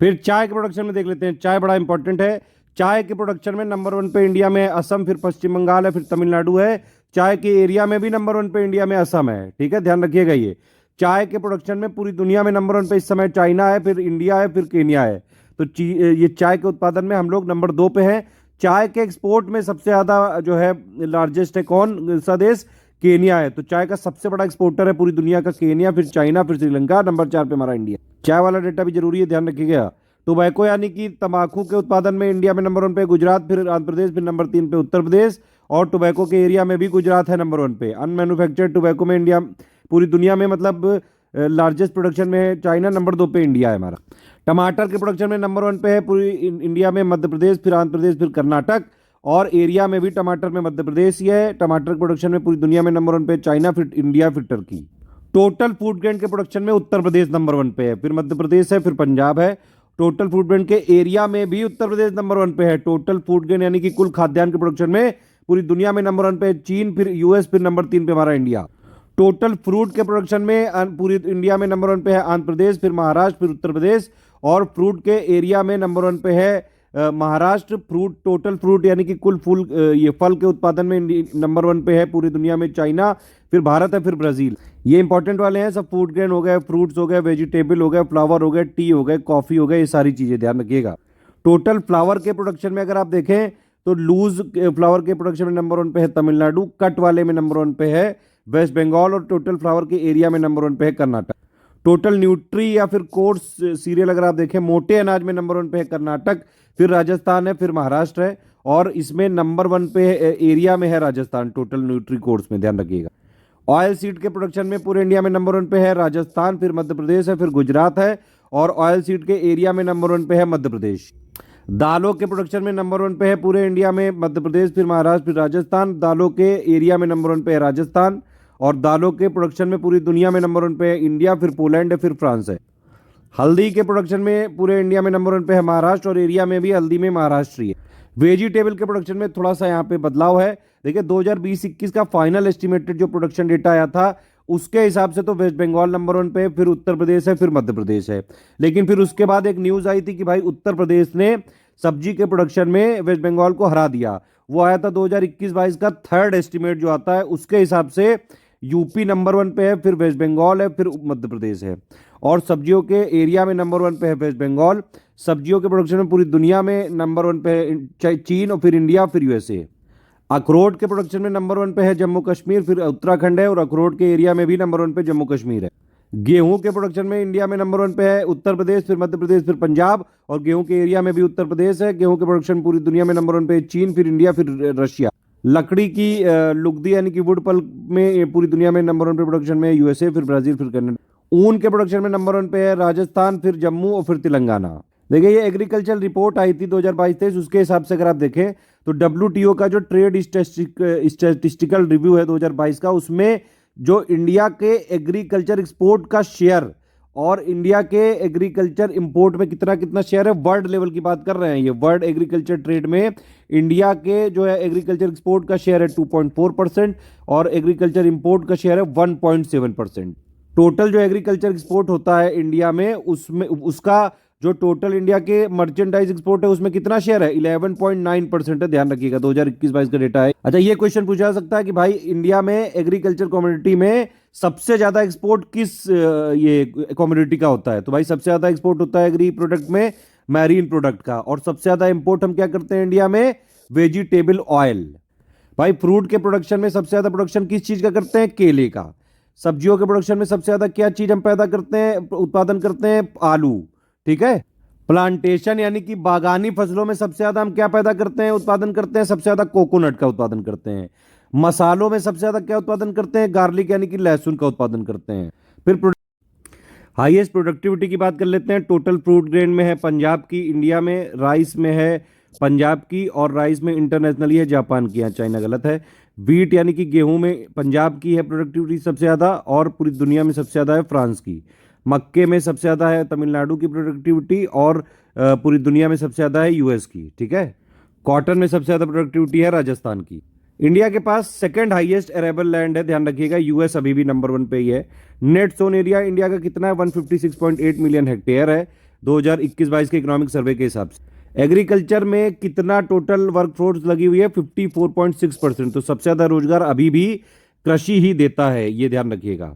फिर चाय के प्रोडक्शन में देख लेते हैं, चाय बड़ा इंपॉर्टेंट है। चाय के प्रोडक्शन में नंबर 1 पे इंडिया में असम, फिर पश्चिम बंगाल है, फिर तमिलनाडु है। चाय के एरिया में भी नंबर 1 पे इंडिया में असम है, ठीक है, ध्यान रखिएगा। ये चाय के प्रोडक्शन में पूरी दुनिया में नंबर 1 पे इस समय चाइना है, फिर इंडिया है, फिर केन्या है। तो ये चाय के उत्पादन में हम लोग नंबर 2 पे हैं। चाय के एक्सपोर्ट में सबसे ज्यादा जो है लार्जेस्ट है कौन सा देश? केन्या है। तो चाय का सबसे बड़ा एक्सपोर्टर है पूरी दुनिया का केन्या, फिर चाइना, फिर श्रीलंका। नंबर 4 पे हमारा इंडिया। चाय वाला डेटा भी जरूरी है, ध्यान रखिएगा। टोबैको यानी कि तंबाकू के उत्पादन में इंडिया में नंबर 1 पे गुजरात, फिर आंध्र प्रदेश, फिर नंबर 3 पे उत्तर प्रदेश, और टोबैको के एरिया में भी गुजरात है नंबर 1 पे। अनमैन्युफैक्चर्ड टोबैको में इंडिया पूरी दुनिया में मतलब लार्जेस्ट प्रोडक्शन में है चाइना, नंबर 2 पे इंडिया है हमारा। टमाटर के प्रोडक्शन में नंबर 1 पे है पूरी इंडिया में मध्य प्रदेश, फिर आंध्र प्रदेश, फिर कर्नाटक, और एरिया में भी टमाटर में मध्य प्रदेश ही है। टमाटर के प्रोडक्शन में पूरी दुनिया में नंबर 1 पे चाइना, फिर इंडिया, फिर टर्की। टोटल फूड ग्रेन के प्रोडक्शन में उत्तर प्रदेश नंबर 1 पे है, फिर मध्य प्रदेश है, फिर पंजाब है। टोटल फूड ग्रेन के एरिया में भी उत्तर प्रदेश नंबर 1 पे है। टोटल फूड ग्रेन यानी कि कुल खाद्यान्न के प्रोडक्शन में पूरी दुनिया में नंबर 1 पे चीन, फिर यूएस, फिर नंबर 3 पे हमारा इंडिया। टोटल फ्रूट के प्रोडक्शन में पूरी इंडिया में नंबर 1 पे है आंध्र प्रदेश, फिर महाराष्ट्र, फिर उत्तर प्रदेश, और फ्रूट के एरिया में नंबर 1 पे है महाराष्ट्र। फ्रूट टोटल फ्रूट यानी कि कुल फूल ये फल के उत्पादन में नंबर 1 पे है पूरी दुनिया में चाइना, फिर भारत है, फिर ब्राजील। ये इंपॉर्टेंट वाले हैं सब। फूड ग्रेन हो गए, फ्रूट्स हो गए, वेजिटेबल हो गए, फ्लावर हो गए, टी हो गए, कॉफी हो गए, ये सारी चीजें ध्यान रखिएगा। टोटल फ्लावर के प्रोडक्शन में अगर आप देखें तो लूज फ्लावर के प्रोडक्शन में नंबर 1 पे है तमिलनाडु, कट वाले में नंबर 1 पे है वेस्ट बंगाल, और टोटल फ्लावर के एरिया में नंबर 1 पे है कर्नाटक। टोटल न्यूट्री या फिर कोर्स सीरियल अगर आप देखें मोटे अनाज में नंबर 1 पे है कर्नाटक, फिर राजस्थान है, फिर महाराष्ट्र है, और इसमें नंबर 1 पे एरिया में है राजस्थान टोटल न्यूट्री कोर्स में, ध्यान रखिएगा। ऑयल सीड के प्रोडक्शन में पूरे इंडिया में नंबर 1 पे है राजस्थान, फिर मध्य प्रदेश है, फिर गुजरात है, और ऑयल सीड के एरिया में नंबर 1 पे है मध्य प्रदेश। दालों के प्रोडक्शन में नंबर 1 पे है पूरे इंडिया में मध्य प्रदेश, फिर महाराष्ट्र, फिर राजस्थान। दालों के एरिया में नंबर 1 पे है राजस्थान, और दालों के प्रोडक्शन में पूरी दुनिया में नंबर 1 पे है इंडिया, फिर पोलैंड है, फिर फ्रांस है। हल्दी के प्रोडक्शन में पूरे इंडिया में नंबर 1 पे है महाराष्ट्र, और एरिया में भी हल्दी में महाराष्ट्र ही है। वेजिटेबल के प्रोडक्शन में थोड़ा सा यहाँ पे बदलाव है। देखिए 2020-21 का फाइनल एस्टिमेटेड जो प्रोडक्शन डेटा आया था उसके हिसाब से तो वेस्ट बंगाल नंबर 1 पे, फिर उत्तर प्रदेश है, फिर मध्य प्रदेश है। लेकिन फिर उसके बाद एक न्यूज आई थी कि भाई उत्तर प्रदेश ने सब्जी के प्रोडक्शन में वेस्ट बंगाल को हरा दिया। वो आया था 2021-22 का थर्ड एस्टिमेट जो आता है उसके हिसाब से यूपी नंबर 1 पे है, फिर वेस्ट बंगाल है, फिर मध्य प्रदेश है। और सब्जियों के एरिया में नंबर 1 पे है वेस्ट बंगाल। सब्जियों के प्रोडक्शन में पूरी दुनिया में नंबर 1 पे है चीन, और फिर इंडिया, फिर यूएसए। अखरोट के प्रोडक्शन में नंबर 1 पे है जम्मू कश्मीर, फिर उत्तराखंड है, और अखरोट के एरिया में भी नंबर 1 पे जम्मू कश्मीर है। गेहूं के प्रोडक्शन में इंडिया में नंबर 1 पे है उत्तर प्रदेश, फिर मध्य प्रदेश, फिर पंजाब, और गेहूं के एरिया में भी उत्तर प्रदेश है। गेहूं के प्रोडक्शन पूरी दुनिया में नंबर 1 पे चीन, फिर इंडिया, फिर रशिया। लकड़ी की लुगदी यानी कि वुड पल्प में पूरी दुनिया में नंबर 1 पे प्रोडक्शन में यूएसए, फिर ब्राजील, फिर कनाडा। ऊन के प्रोडक्शन में नंबर 1 पे है राजस्थान, फिर जम्मू, और फिर तेलंगाना। देखिए ये एग्रीकल्चर रिपोर्ट आई थी 2022-23, उसके हिसाब से अगर आप देखें तो WTO का जो ट्रेड स्टैटिस्टिकल रिव्यू है 2022 का, उसमें जो इंडिया के एग्रीकल्चर एक्सपोर्ट का शेयर और इंडिया के एग्रीकल्चर इंपोर्ट में कितना कितना शेयर है, वर्ल्ड लेवल की बात कर रहे हैं। ये वर्ल्ड एग्रीकल्चर ट्रेड में इंडिया के जो है एग्रीकल्चर एक्सपोर्ट का शेयर है 2.4%, और एग्रीकल्चर इंपोर्ट का शेयर है 1.7%। टोटल जो एग्रीकल्चर एक्सपोर्ट होता है इंडिया में उसमें उसका जो टोटल इंडिया के मर्चेंडाइज एक्सपोर्ट है उसमें कितना शेयर है, 11.9% है। ध्यान रखिएगा 2021-22 का डेटा है। अच्छा ये क्वेश्चन पूछा जा सकता है कि भाई इंडिया में एग्रीकल्चर कमोडिटी में सबसे ज्यादा एक्सपोर्ट किस ये कमोडिटी का होता है, तो भाई सबसे ज्यादा एक्सपोर्ट होता है एग्री प्रोडक्ट में मैरीन प्रोडक्ट का, और सबसे ज्यादा इंपोर्ट हम क्या करते हैं इंडिया में, वेजिटेबल ऑयल। भाई फ्रूट के प्रोडक्शन में सबसे ज्यादा प्रोडक्शन किस चीज का करते हैं, केले का। सब्जियों के प्रोडक्शन में सबसे ज्यादा क्या चीज हम पैदा करते हैं, उत्पादन करते हैं, आलू, ठीक है। प्लांटेशन यानी कि बागानी फसलों में सबसे ज्यादा हम क्या पैदा करते हैं, उत्पादन करते हैं, सबसे ज्यादा कोकोनट का उत्पादन करते हैं। मसालों में सबसे ज्यादा क्या उत्पादन करते हैं, गार्लिक यानी कि लहसुन का उत्पादन करते हैं। फिर हाईएस्ट प्रोडक्टिविटी की बात कर लेते हैं। टोटल फ्रूट ग्रेन में है पंजाब की इंडिया में, राइस में है पंजाब की, और राइस में इंटरनेशनली है जापान की, यहाँ चाइना गलत है। वीट यानी कि गेहूं में पंजाब की है प्रोडक्टिविटी सबसे ज़्यादा, और पूरी दुनिया में सबसे ज़्यादा है फ्रांस की। मक्के में सबसे ज़्यादा है तमिलनाडु की प्रोडक्टिविटी, और पूरी दुनिया में सबसे ज़्यादा है यूएस की। ठीक है। कॉटन में सबसे ज़्यादा प्रोडक्टिविटी है राजस्थान की। इंडिया के पास सेकंड हाईएस्ट एरेबल लैंड है, ध्यान रखिएगा। यूएस अभी भी नंबर 1 पे ही है। नेट सोन एरिया इंडिया का कितना है? 156.8 मिलियन हेक्टेयर है 2021-22 के इकोनॉमिक सर्वे के हिसाब से। एग्रीकल्चर में कितना टोटल वर्कफोर्स लगी हुई है? 54.6%। तो सबसे ज़्यादा रोजगार अभी भी कृषि ही देता है, ये ध्यान रखिएगा।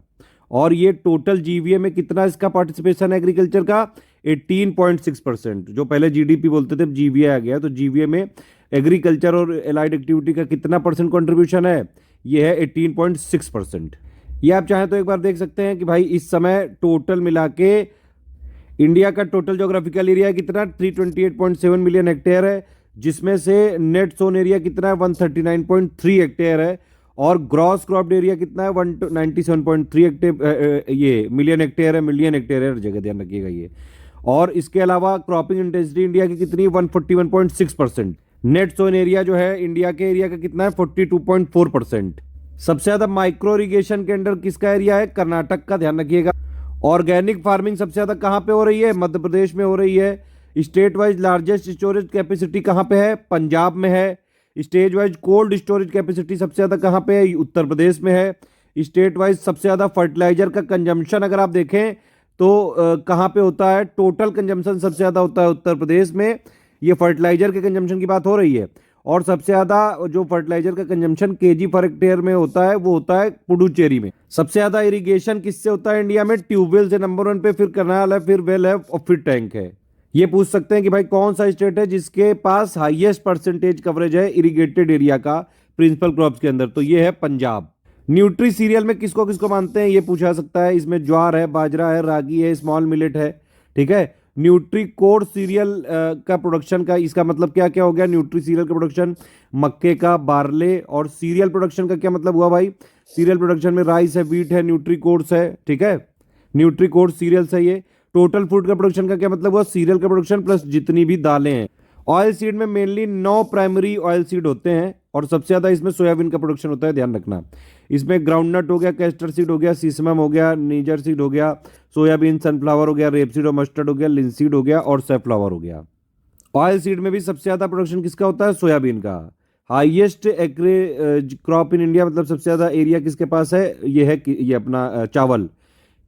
और ये टोटल जीवीए में कितना इसका पार्टिसिपेशन है एग्रीकल्चर का? 18.6%। जो पहले जीडीपी बोलते थे, जीवीए आ गया, तो जीवीए में एग्रीकल्चर और एलाइड एक्टिविटी का कितना परसेंट कंट्रीब्यूशन है? ये है 18.6%। ये आप चाहें तो एक बार देख सकते हैं कि भाई इस समय टोटल मिला के इंडिया का टोटल ज्योग्राफिकल एरिया कितना? 328.7 मिलियन हेक्टेयर है, जिसमें से नेट सोन एरिया कितना है? 139.3 हेक्टेयर है, और ग्रॉस क्रॉप्ड एरिया कितना है? 197.3 हेक्टेयर, ये मिलियन हेक्टेयर है, मिलियन हेक्टेयर है हर जगह, ध्यान रखिएगा ये। और इसके अलावा क्रॉपिंग इंटेंसिटी इंडिया की कितनी? 141.6%। नेट सोन एरिया जो है इंडिया के एरिया का कितना है? 42.4%। सबसे ज्यादा माइक्रो इरिगेशन के अंडर किसका एरिया है? कर्नाटक का, ध्यान रखिएगा। ऑर्गेनिक फार्मिंग सबसे ज्यादा कहां पे हो रही है? मध्य प्रदेश में हो रही है। State wise largest storage capacity कहां पे है? पंजाब में है। State wise cold storage capacity सबसे ज्यादा कहां पे है? उत्तर प्रदेश में है। स्टेट वाइज सबसे ज्यादा फर्टिलाइजर का कंजम्पशन अगर आप देखें तो कहां पे होता है? टोटल कंजम्पशन सबसे ज्यादा होता है उत्तर प्रदेश में। ये फर्टिलाइजर के कंजम्पशन की बात हो रही है। और सबसे ज्यादा जो फर्टिलाइजर का कंजम्पशन केजी पर हेक्टेयर में होता है वो होता है पुडुचेरी में। सबसे ज्यादा इरिगेशन किससे होता है इंडिया में? ट्यूबवेल से नंबर 1 पे, फिर कैनाल है, फिर वेल है, और फिर टैंक है। ये पूछ सकते हैं कि भाई कौन सा स्टेट है जिसके पास हाईएस्ट परसेंटेज कवरेज है इरिगेटेड एरिया का प्रिंसिपल क्रॉप्स के अंदर? तो ये है पंजाब। न्यूट्री सीरियल में किसको किसको मानते हैं? ये पूछा सकता है। इसमें ज्वार है, बाजरा है, रागी है, स्मॉल मिलेट है। ठीक है। न्यूट्री कोर सीरियल का प्रोडक्शन का इसका मतलब क्या क्या हो गया? न्यूट्री सीरियल का प्रोडक्शन मक्के का, बार्ले, और सीरियल प्रोडक्शन का क्या मतलब हुआ भाई? सीरियल प्रोडक्शन में राइस है, व्हीट है, न्यूट्री कोर्स है। ठीक है। न्यूट्री कोर्स सीरियल्स है ये। टोटल फूड का प्रोडक्शन का क्या मतलब हुआ? सीरियल का प्रोडक्शन प्लस जितनी भी दालें हैं। ऑयल सीड में मेनली 9 प्राइमरी ऑयल सीड होते हैं, और सबसे ज्यादा इसमें सोयाबीन का प्रोडक्शन होता है, ध्यान रखना। इसमें ग्राउंडनट हो गया, कैस्टर सीड हो गया, सीसमम हो गया, नीजर सीड हो गया, सोयाबीन, सनफ्लावर हो गया, रेपसीड और मस्टर्ड हो गया, लिंसीड हो गया, और सैफ्लावर हो गया। ऑयल सीड में भी सबसे ज्यादा प्रोडक्शन किसका होता है? सोयाबीन का। Highest agri crop in India, मतलब सबसे ज्यादा एरिया किसके पास है? ये है ये अपना चावल।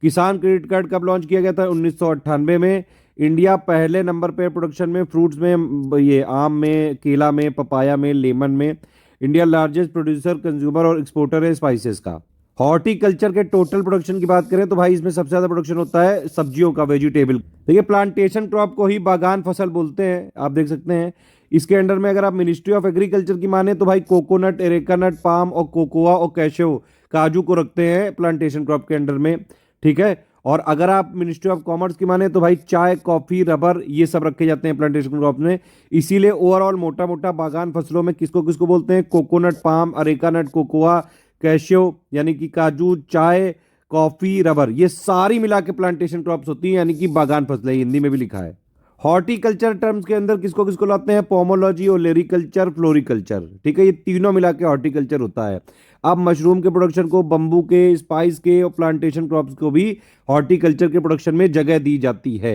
किसान क्रेडिट कार्ड कब लॉन्च किया गया था? 1998 में। इंडिया पहले नंबर पे प्रोडक्शन में, फ्रूट्स में, ये आम में, केला में, पपाया में, लेमन में। इंडिया लार्जेस्ट प्रोड्यूसर, कंज्यूमर और एक्सपोर्टर है स्पाइसेस का। हॉर्टिकल्चर के टोटल प्रोडक्शन की बात करें तो भाई इसमें सबसे ज्यादा प्रोडक्शन होता है सब्जियों का, वेजिटेबल। देखिए प्लांटेशन क्रॉप को ही बागान फसल बोलते हैं, आप देख सकते हैं। इसके अंडर में अगर आप मिनिस्ट्री ऑफ एग्रीकल्चर की माने तो भाई कोकोनट, एरेका नट, पाम और कोकोआ और कैशो, काजू को रखते हैं प्लांटेशन क्रॉप के अंडर में। ठीक है। और अगर आप मिनिस्ट्री ऑफ कॉमर्स की माने तो भाई चाय, कॉफी, रबर, ये सब रखे जाते हैं प्लांटेशन क्रॉप में। इसीलिए ओवरऑल मोटा मोटा बागान फसलों में किसको किसको बोलते हैं? Coconut, palm, areca nut, cocoa, cashew यानी कि काजू, चाय, कॉफी, रबर, ये सारी मिला के प्लांटेशन क्रॉप्स होती हैं, यानी कि बागान फसलें, हिंदी में भी लिखा है। हॉर्टिकल्चर टर्म्स के अंदर किसको किसको लाते हैं? Pomology, olericulture, floriculture. ठीक है। ये तीनों मिला के हॉर्टिकल्चर होता है। अब मशरूम के प्रोडक्शन को, बम्बू के, स्पाइस के और प्लांटेशन क्रॉप्स को भी हॉर्टिकल्चर के प्रोडक्शन में जगह दी जाती है।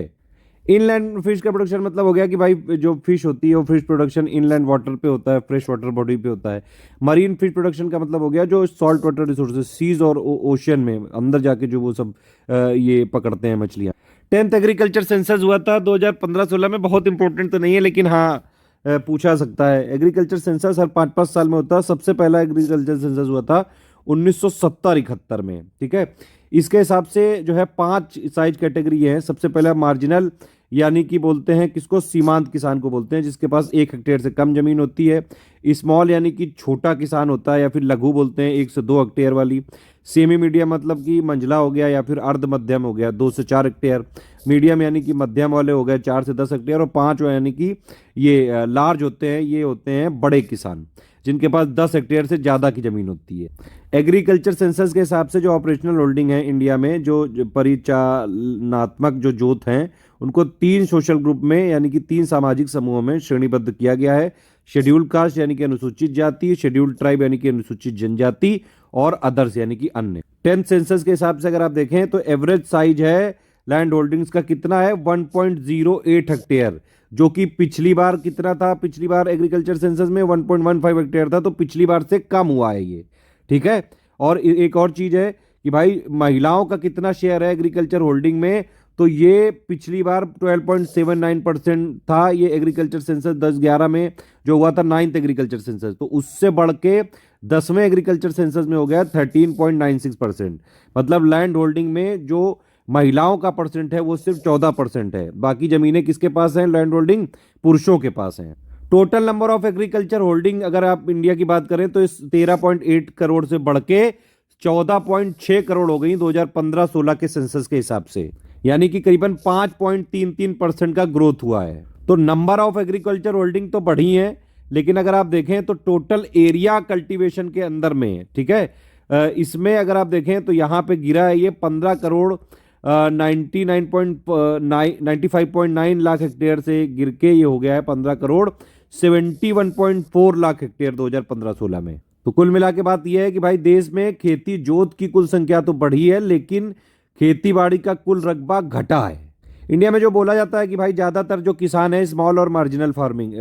इनलैंड फिश का प्रोडक्शन मतलब हो गया कि भाई जो फिश होती है वो फिश प्रोडक्शन इनलैंड वाटर पे होता है, फ्रेश वाटर बॉडी पे होता है। मरीन फिश प्रोडक्शन का मतलब हो गया जो सॉल्ट वाटर रिसोर्सेज, सीज और ओशियन में अंदर जाके जो वो सब ये पकड़ते हैं मछलियाँ। 10th एग्रीकल्चर सेंसस हुआ था 2015-16 में। बहुत इंपॉर्टेंट तो नहीं है लेकिन हाँ पूछा सकता है। एग्रीकल्चर सेंसस हर 5-5 साल में होता है। सबसे पहला एग्रीकल्चर सेंसस हुआ था 1970-71 में। ठीक है। इसके हिसाब से जो है 5 साइज कैटेगरी है। सबसे पहला मार्जिनल, यानी कि बोलते हैं किसको? सीमांत किसान को बोलते हैं, जिसके पास 1 हेक्टेयर से कम जमीन होती है। स्मॉल यानी कि छोटा किसान होता है, या फिर लघु बोलते हैं 1 से 2 हेक्टेयर वाली। सेमी मीडियम मतलब कि मंझला हो गया, या फिर अर्ध मध्यम हो गया 2 से 4 हेक्टेयर। मीडियम यानी कि मध्यम वाले हो गए 4 से 10 हेक्टेयर। और 5 यानी कि ये लार्ज होते हैं, ये होते हैं बड़े किसान। जिनके पास 10 हेक्टेयर से ज़्यादा की ज़मीन होती है। एग्रीकल्चर सेंसस के हिसाब से जो ऑपरेशनल होल्डिंग है इंडिया में, जो परिचालनात्मक जो जोत हैं, उनको 3 सोशल ग्रुप में यानी कि 3 सामाजिक समूहों में श्रेणीबद्ध किया गया है। शेड्यूल्ड कास्ट यानी कि अनुसूचित जाति, शेड्यूल्ड ट्राइब यानी कि अनुसूचित जनजाति, और अदर्स यानी कि अन्य। 10th सेंसस के हिसाब से अगर आप देखें तो एवरेज साइज है लैंड होल्डिंग्स का कितना है, 1.08 हेक्टेयर, जो कि पिछली बार कितना था, पिछली बार एग्रीकल्चर सेंसस में 1.15 हेक्टेयर था, तो पिछली बार से कम हुआ है ये, ठीक है। और एक और चीज है कि भाई महिलाओं का कितना शेयर है एग्रीकल्चर होल्डिंग में, तो ये पिछली बार 12.79% था ये एग्रीकल्चर सेंसस 10-11 में जो हुआ था 9th एग्रीकल्चर सेंसस, तो उससे बढ़ के 10वें एग्रीकल्चर सेंसस में हो गया 13.96%। मतलब लैंड होल्डिंग में जो महिलाओं का परसेंट है वो सिर्फ 14% है। बाकी जमीनें किसके पास हैं लैंड होल्डिंग, पुरुषों के पास हैं। Total number of agriculture holding अगर आप इंडिया की बात करें तो इस 13.8 करोड़ से बढ़ के 14.6 करोड़ हो गई 2015-16 के सेंसस के हिसाब से, यानी कि करीबन 5.33% का ग्रोथ हुआ है। तो नंबर ऑफ एग्रीकल्चर होल्डिंग तो बढ़ी है, लेकिन अगर आप देखें तो टोटल एरिया कल्टीवेशन के अंदर में, ठीक है, इसमें अगर आप देखें तो यहाँ पे गिरा है ये 15 करोड़ 95.9 लाख हेक्टेयर से गिर के ये हो गया है 15 करोड़ 71.4 लाख हेक्टेयर 2015-16 में। तो कुल मिला के बात यह है कि भाई देश में खेती जोत की कुल संख्या तो बढ़ी है, लेकिन खेती बाड़ी का कुल रकबा घटा है। इंडिया में जो बोला जाता है कि भाई ज़्यादातर जो किसान है स्मॉल और मार्जिनल फार्मिंग,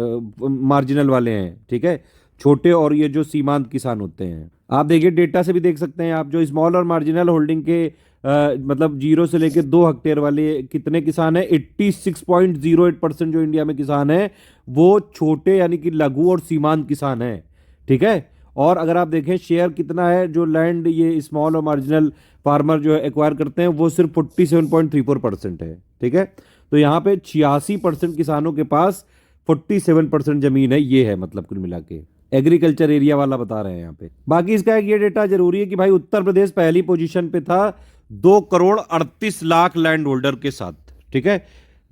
मार्जिनल वाले हैं, ठीक है, छोटे और ये जो सीमांत किसान होते हैं। आप देखिए डेटा से भी देख सकते हैं आप, जो स्मॉल और मार्जिनल होल्डिंग के मतलब 0 से लेकर 2 हेक्टेयर वाले कितने किसान हैं, 86.08% जो इंडिया में किसान है वो छोटे यानी कि लघु और सीमांत किसान हैं, ठीक है। और अगर आप देखें शेयर कितना है जो लैंड ये स्मॉल और मार्जिनल फार्मर जो है एक्वायर करते हैं वो सिर्फ 47.34% है, ठीक है। तो यहाँ पे 86% किसानों के पास 47% जमीन है, ये है मतलब कुल मिला के एग्रीकल्चर एरिया वाला बता रहे हैं यहाँ पे। बाकी इसका एक ये डेटा जरूरी है कि भाई उत्तर प्रदेश पहली पोजीशन पे था 2 करोड़ 38 लाख लैंड होल्डर के साथ, ठीक है।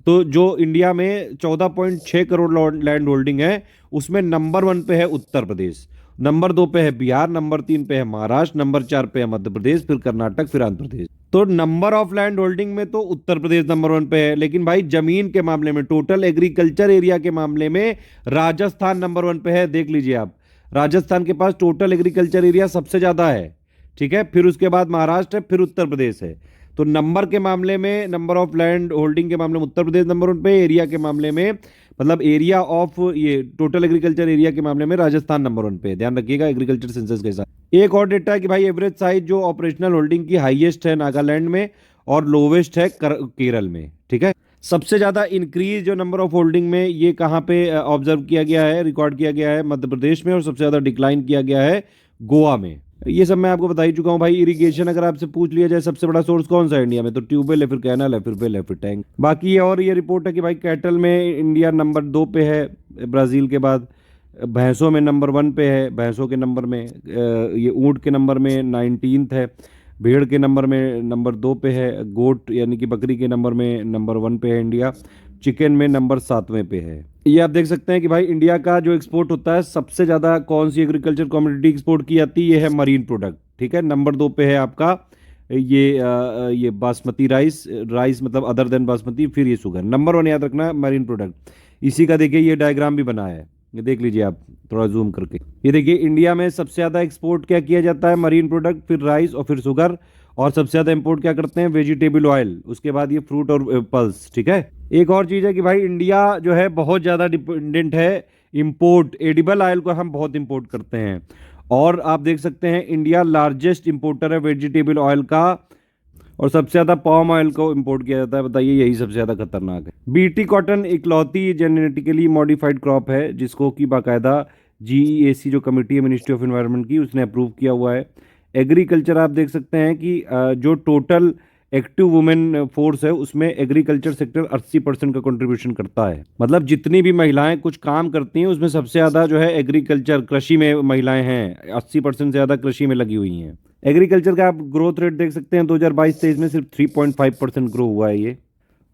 तो जो इंडिया में 14.6 करोड़ लैंड होल्डिंग है उसमें नंबर 1 पे है उत्तर प्रदेश, नंबर 2 पे है बिहार, नंबर 3 पे है महाराष्ट्र, नंबर 4 पे है मध्य प्रदेश, फिर कर्नाटक, फिर आंध्र प्रदेश। तो नंबर ऑफ लैंड होल्डिंग में तो उत्तर प्रदेश नंबर 1 पे है, लेकिन भाई जमीन के मामले में, टोटल एग्रीकल्चर एरिया के मामले में राजस्थान नंबर 1 पे है। देख लीजिए आप, राजस्थान के पास टोटल एग्रीकल्चर एरिया सबसे ज्यादा है, ठीक है, फिर उसके बाद महाराष्ट्र है, फिर उत्तर प्रदेश है। तो नंबर के मामले में, नंबर ऑफ लैंड होल्डिंग के मामले में उत्तर प्रदेश नंबर 1 पे, एरिया के मामले में मतलब एरिया ऑफ ये टोटल एग्रीकल्चर एरिया के मामले में राजस्थान नंबर 1 पे, ध्यान रखिएगा एग्रीकल्चर सेंसस के साथ। एक और डेटा है कि भाई एवरेज साइज जो ऑपरेशनल होल्डिंग की हाईएस्ट है नागालैंड में और लोवेस्ट है केरल में, ठीक है। सबसे ज्यादा इंक्रीज जो नंबर ऑफ होल्डिंग में ये कहाँ पे ऑब्जर्व किया गया है, रिकॉर्ड किया गया है, मध्य प्रदेश में, और सबसे ज्यादा डिक्लाइन किया गया है गोवा में। ये सब मैं आपको बता ही चुका हूँ भाई। इरिगेशन अगर आपसे पूछ लिया जाए सबसे बड़ा सोर्स कौन सा है इंडिया में, तो ट्यूबवेल है, फिर कैनल है, फिर वेल है, फिर टैंक। बाकी ये और ये रिपोर्ट है कि भाई कैटल में इंडिया नंबर 2 पे है ब्राज़ील के बाद, भैंसों में नंबर 1 पे है, भैंसों के नंबर में, ये ऊँट के नंबर में 19th है, भेड़ के नंबर में नंबर 2 पे है, गोट यानी कि बकरी के नंबर में नंबर 1 पे है इंडिया, चिकन में नंबर 7वें पे है। ये आप देख सकते हैं कि भाई इंडिया का जो एक्सपोर्ट होता है सबसे ज़्यादा कौन सी एग्रीकल्चर कमोडिटी एक्सपोर्ट की जाती है, ये है मरीन प्रोडक्ट, ठीक है। नंबर 2 पे है आपका ये बासमती राइस मतलब अदर देन बासमती, फिर ये शुगर। नंबर 1 याद रखना मरीन प्रोडक्ट। इसी का देखिए ये डायग्राम भी बना है, ये देख लीजिए आप थोड़ा जूम करके। ये देखिए इंडिया में सबसे ज़्यादा एक्सपोर्ट क्या किया जाता है, मरीन प्रोडक्ट, फिर राइस और फिर शुगर, और सबसे ज़्यादा इंपोर्ट क्या करते हैं, वेजिटेबल ऑयल, उसके बाद ये फ्रूट और पल्स, ठीक है। एक और चीज़ है कि भाई इंडिया जो है बहुत ज़्यादा डिपेंडेंट है इंपोर्ट, एडिबल ऑयल को हम बहुत इंपोर्ट करते हैं, और आप देख सकते हैं इंडिया लार्जेस्ट इंपोर्टर है वेजिटेबल ऑयल का, और सबसे ज़्यादा पाम ऑयल को इंपोर्ट किया जाता है। बताइए यही सबसे ज़्यादा खतरनाक है। बीटी कॉटन इकलौती जेनेटिकली मॉडिफाइड क्रॉप है जिसको कि बाकायदा GEAC जो कमेटी है मिनिस्ट्री ऑफ एनवायरनमेंट की, उसने अप्रूव किया हुआ है। एग्रीकल्चर आप देख सकते हैं कि जो टोटल एक्टिव वुमेन फोर्स है उसमें एग्रीकल्चर सेक्टर 80% का कंट्रीब्यूशन करता है। मतलब जितनी भी महिलाएं कुछ काम करती हैं उसमें सबसे ज़्यादा जो है एग्रीकल्चर कृषि में महिलाएं हैं, 80% से ज़्यादा कृषि में लगी हुई हैं। एग्रीकल्चर का आप ग्रोथ रेट देख सकते हैं 2022-23 में सिर्फ 3.5% ग्रो हुआ है ये,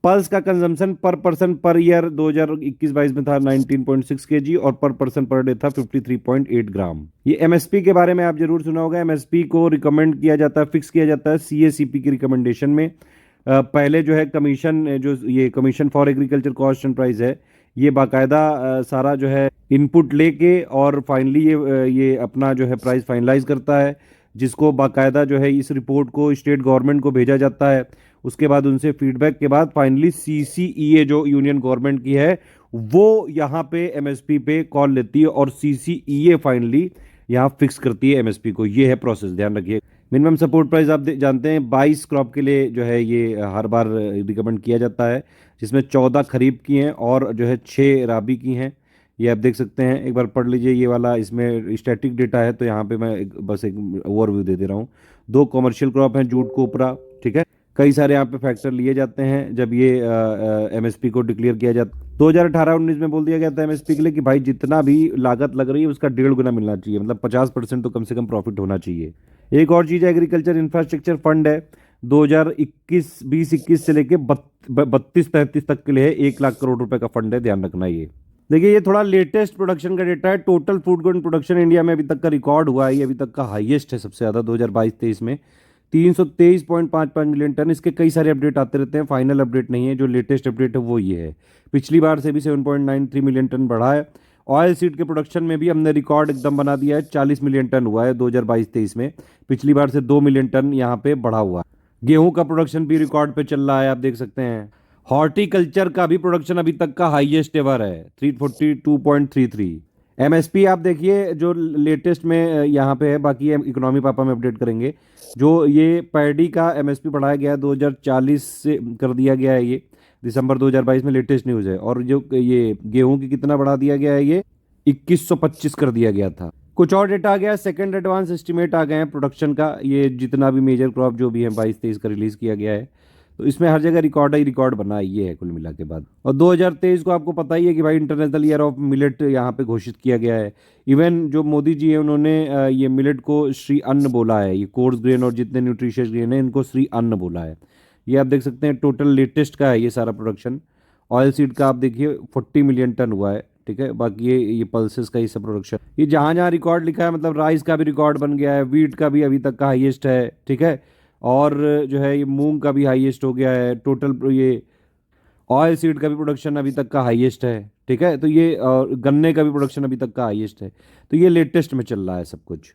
पल्स का कंजम्पशन पर पर्सन पर ईयर 2021-22 में था 19.6 केजी और पर पर्सन पर डे था 53.8 ग्राम। ये एमएसपी के बारे में आप जरूर सुना होगा। एमएसपी को रिकमेंड किया जाता है, फिक्स किया जाता है सीएसीपी की रिकमेंडेशन में। पहले जो है कमीशन, जो ये commission for agriculture cost and price है, ये बाकायदा सारा जो है इनपुट लेके और फाइनली ये अपना जो है प्राइस फाइनलाइज करता है, जिसको बाकायदा जो है इस रिपोर्ट को स्टेट गवर्नमेंट को भेजा जाता है। उसके बाद उनसे फीडबैक के बाद फाइनली सीसीईए जो यूनियन गवर्नमेंट की है वो यहाँ पे एमएसपी पे कॉल लेती है और सीसीईए फाइनली यहाँ फिक्स करती है एमएसपी को। ये है प्रोसेस, ध्यान रखिए। मिनिमम सपोर्ट प्राइस आप जानते हैं 22 क्रॉप के लिए जो है ये हर बार रिकमेंड किया जाता है, जिसमें 14 खरीफ की हैं और जो है 6 राबी की हैं। ये आप देख सकते हैं, एक बार पढ़ लीजिए ये वाला, इसमें स्टैटिक डेटा है तो यहाँ पे मैं बस एक ओवरव्यू दे रहा हूँ। 2 कमर्शियल क्रॉप हैं, जूट कोपरा, ठीक है। कई सारे यहाँ पे फैक्टर लिए जाते हैं जब ये एमएसपी को डिक्लेयर किया जाता है। 2018-19 में बोल दिया गया था एमएसपी के लिए कि भाई जितना भी लागत लग रही है उसका 1.5 गुना मिलना चाहिए, मतलब 50% तो कम से कम प्रॉफिट होना चाहिए। एक और चीज़ है, एग्रीकल्चर इंफ्रास्ट्रक्चर फंड है 2021 से लेके 32-33 तक के लिए है, 1 लाख करोड़ रुपए का फंड है, ध्यान रखना। ये देखिए, ये थोड़ा लेटेस्ट प्रोडक्शन का डेटा है। Total food grain production India में अभी तक का रिकॉर्ड हुआ है, ये अभी तक का हाईएस्ट है सबसे ज़्यादा 2022-23 में 323.55 मिलियन टन। इसके कई सारे अपडेट आते रहते हैं, फाइनल अपडेट नहीं है। जो लेटेस्ट अपडेट है वो ये है, पिछली बार से भी 7.93 मिलियन टन बढ़ा है। ऑयल सीड के प्रोडक्शन में भी हमने रिकॉर्ड एकदम बना दिया है, 40 मिलियन टन हुआ है 2022-23 में, पिछली बार से 2 मिलियन टन यहाँ पे बढ़ा हुआ है। गेहूं का प्रोडक्शन भी रिकॉर्ड पे चल रहा है, आप देख सकते हैं। हॉर्टिकल्चर का भी प्रोडक्शन अभी तक का हाईएस्ट एवर है 342.33। एमएसपी आप देखिए जो लेटेस्ट में यहाँ पे है, बाकी इकोनॉमी पापा में अपडेट करेंगे। जो ये पैडी का एमएसपी बढ़ाया गया है 2040 से कर दिया गया है, ये दिसंबर 2022 में लेटेस्ट न्यूज़ है। और जो ये गेहूं की कितना बढ़ा दिया गया है, ये 2125 कर दिया गया था। कुछ और डेटा आ गया, सेकंड एडवांस एस्टिमेट आ गए हैं प्रोडक्शन का, ये जितना भी मेजर क्रॉप जो भी है 22-23 का रिलीज़ किया गया है, तो इसमें हर जगह रिकॉर्ड ही रिकॉर्ड बना है, ये है कुल मिला के बाद। और 2023 को आपको पता ही है कि भाई इंटरनेशनल ईयर ऑफ मिलेट यहाँ पे घोषित किया गया है। इवन जो मोदी जी हैं उन्होंने ये मिलेट को श्री अन्न बोला है। ये कोर्स ग्रेन और जितने न्यूट्रिशियस ग्रेन है इनको श्री अन्न बोला है। ये आप देख सकते हैं, टोटल लेटेस्ट का है ये सारा प्रोडक्शन। ऑयल सीड का आप देखिए 40 मिलियन टन हुआ है, ठीक है। बाकी ये पल्सेस का ये सब प्रोडक्शन, ये जहाँ जहाँ रिकॉर्ड लिखा है, मतलब राइस का भी रिकॉर्ड बन गया है, वीट का भी अभी तक का हाईएस्ट है, ठीक है। और जो है ये मूंग का भी हाईएस्ट हो गया है। टोटल ये ऑयल सीड का भी प्रोडक्शन अभी तक का हाईएस्ट है, ठीक है। तो ये गन्ने का भी प्रोडक्शन अभी तक का हाईएस्ट है। तो ये लेटेस्ट में चल रहा है सब कुछ।